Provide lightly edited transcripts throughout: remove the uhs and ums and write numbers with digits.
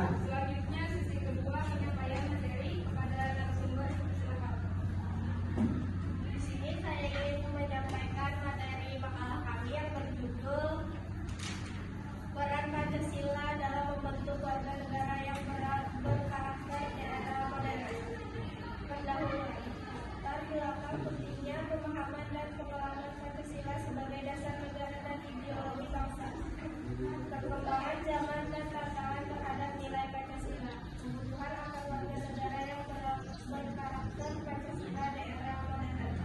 Selanjutnya sesi kedua penyampaian materi kepada narasumber. Silakan. Di sini saya ingin menyampaikan materi makalah kami yang berjudul Peran Pancasila dalam membentuk warga negara yang berkarakter di era modern. Pendahuluan. Latar belakang pentingnya pemahaman dan pengalaman Pancasila sebagai dasar negara dan ideologi bangsa. Perkembangan zaman dan tantangan terhadap nilai Pancasila. Kebutuhan akan warga negara yang berkarakter Pancasila di era modern.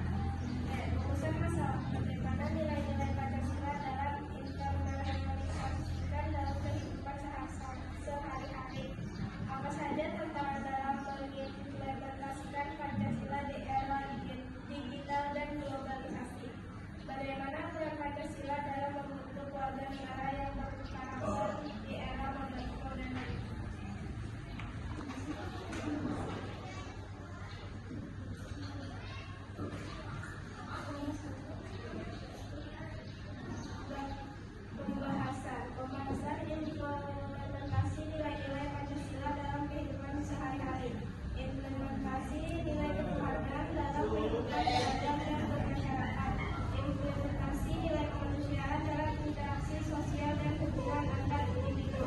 Rumusan masalah. Bagaimana nilai-nilai Pancasila dalam internalisasikan dalam kehidupan sehari-hari. Apa saja tantangan dalam mengimplementasikan Pancasila di era digital dan globalisasi. Bagaimana peran Pancasila dalam membentuk warga negara yang berkarakter di era modern. Pembahasan implementasi nilai-nilai Pancasila dalam kehidupan sehari-hari. Implementasi nilai ketuhanan dalam kehidupan beradab dan bermasyarakat. Implementasi nilai kemanusiaan dalam interaksi sosial dan hubungan antar individu.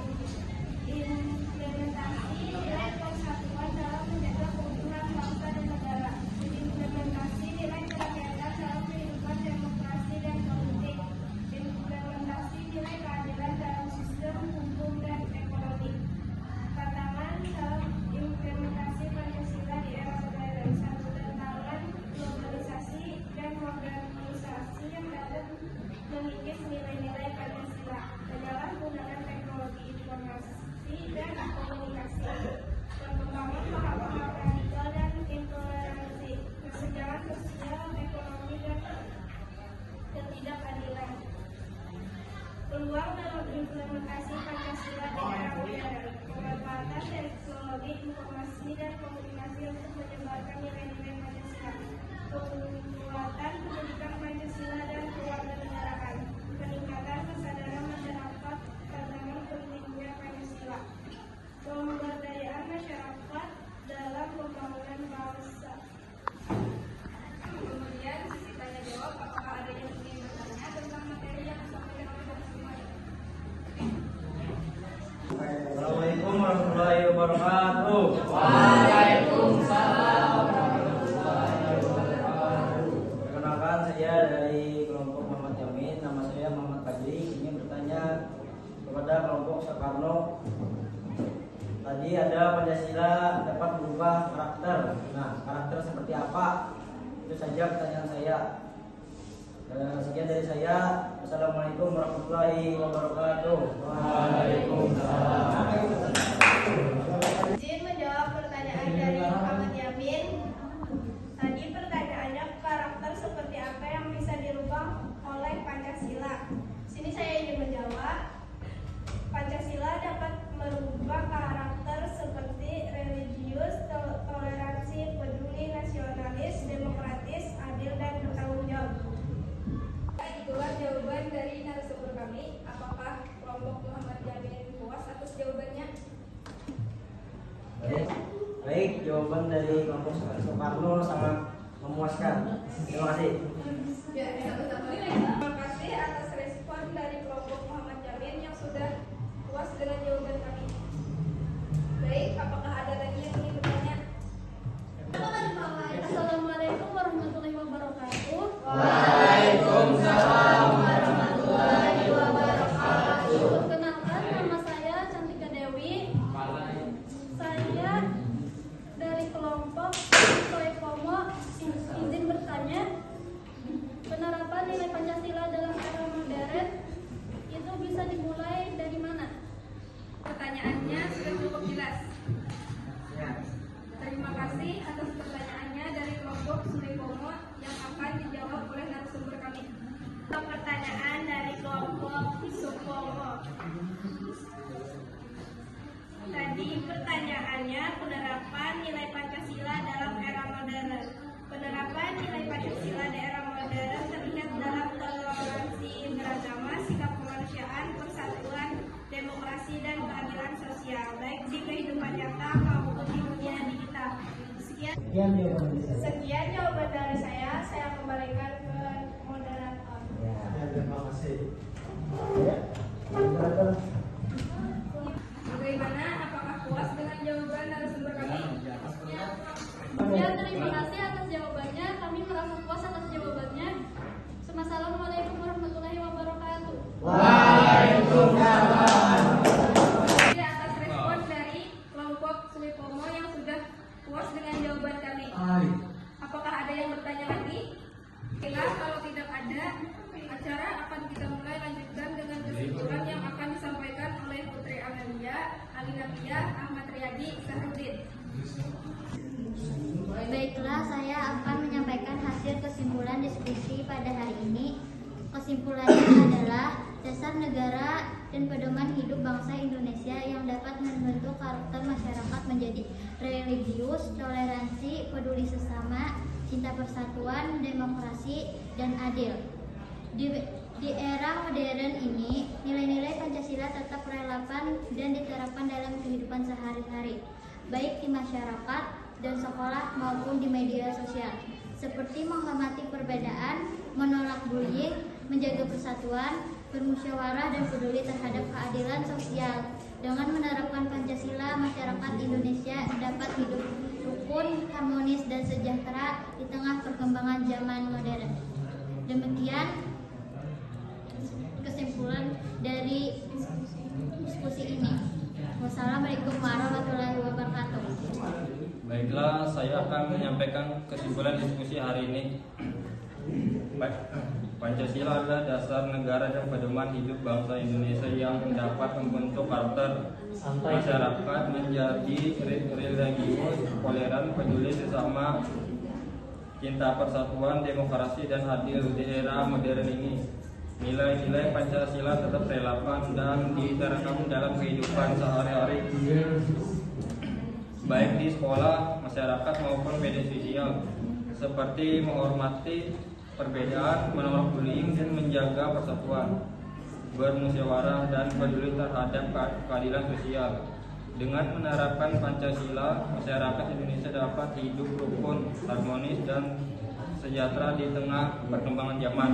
Implementasi nilai persatuan dalam menjaga keutuhan bangsa dan negara. Implementasi nilai kerakyatan dalam kehidupan demokrasi dan politik. Implementasi nilai keadilan dalam sistem hukum dan ekonomi. Tantangan dalam implementasi Pancasila di era modern. Satu, tantangan globalisasi dan modernisasi yang dapat mengikis nilai-nilai Pancasila. Penyalahgunaan teknologi informasi dan komunikasi. Perkembangan paham-paham radikal dan intoleransi. Kesenjangan sosial, ekonomi dan ketidakadilan. Peluang dalam implementasi Pancasila di era modern. Pemanfaatan teknologi informasi dan komunikasi untuk menyebarkan nilai-nilai Pancasila. Penguatan pendidikan Pancasila dan kewarganegaraan. Peningkatan kesadaran masyarakat tentang pentingnya Pancasila. Pemberdayaan masyarakat dalam pembangunan bangsa. Kemudian sesi tanya jawab. Apakah ada yang ingin bertanya tentang materi yang disampaikan oleh narasumber? Assalamualaikum warahmatullahi wabarakatuh. Waalaikumsalam warahmatullahi wabarakatuh. Perkenalkan, saya dari kelompok Muhammad Yamin. Nama saya Muhammad Fajri. Ingin bertanya kepada kelompok Soekarno. Tadi ada Pancasila dapat berubah karakter. Nah, karakter seperti apa? Itu saja pertanyaan saya. Sekian dari saya. Assalamualaikum warahmatullahi wabarakatuh. Waalaikumsalam. Izin menjawab pertanyaan dari Muhammad Yamin. Tadi pertanyaannya karakter seperti apa yang bisa dirubah oleh Pancasila. Sini saya ingin menjawab. Pancasila dapat merubah karakter seperti religius, toleransi, peduli, nasionalis, demokratis, adil, dan bertanggung jawab. Itulah jawaban dari narasumber kami. Apakah kelompok Muhammad Yamin puas atas jawabannya? Baik, jawaban dari kelompok Soekarno sangat memuaskan. Terima kasih. Terima kasih atas respon dari kelompok Muhammad Yamin yang sudah puas dengan jawaban kami. Baik, apakah ada lagi yang ingin bertanya? Assalamualaikum warahmatullahi wabarakatuh. Waalaikumsalam warahmatullahi wabarakatuh. Perkenalkan, nama saya Cantika Dewi. Saya dari kelompok Soekomo. Izin bertanya, penerapan nilai Pancasila Sekian jawaban dari saya kembalikan ke moderator. Terima kasih. Bagaimana? Apakah puas dengan jawaban narasumber kami? Ya, terima kasih atas jawabannya. Kami merasa puas atas jawabannya. Assalamualaikum warahmatullahi wabarakatuh. Atas respon dari kelompok Sulipomo yang sudah puas dengan jawaban kami. Apakah ada yang bertanya lagi? Jelas kalau tidak ada, acara akan kita mulai lanjutkan dengan kesimpulan yang akan disampaikan oleh Putri Amelia, Alina Pia, Ahmad Riyadi, Sahrudin. Baiklah, saya akan menyampaikan hasil kesimpulan diskusi pada hari ini. Kesimpulannya adalah dasar negara dan pedoman hidup bangsa Indonesia yang dapat membentuk karakter masyarakat menjadi religius, toleransi, peduli sesama, cinta persatuan, demokrasi, dan adil. Di era modern ini, nilai-nilai Pancasila tetap relevan dan diterapkan dalam kehidupan sehari-hari, baik di masyarakat dan sekolah maupun di media sosial, seperti menghormati perbedaan, menolak bullying, menjaga persatuan, bermusyawarah dan peduli terhadap keadilan sosial. Dengan menerapkan Pancasila, masyarakat Indonesia dapat hidup rukun, harmonis dan sejahtera di tengah perkembangan zaman modern. Demikian kesimpulan dari diskusi ini. Wassalamualaikum warahmatullahi wabarakatuh. Baiklah, saya akan menyampaikan kesimpulan diskusi hari ini. Pancasila adalah dasar negara dan pedoman hidup bangsa Indonesia yang dapat membentuk karakter masyarakat menjadi religius, toleran, peduli sesama, cinta persatuan, demokrasi, dan adil. Di era modern ini, nilai-nilai Pancasila tetap relevan dan diterapkan dalam kehidupan sehari-hari, baik di sekolah, masyarakat maupun media sosial, seperti menghormati perbedaan, menolak bullying, dan menjaga persatuan, bermusyawarah dan peduli terhadap keadilan sosial. Dengan menerapkan Pancasila, masyarakat Indonesia dapat hidup rukun, harmonis, dan sejahtera di tengah perkembangan zaman.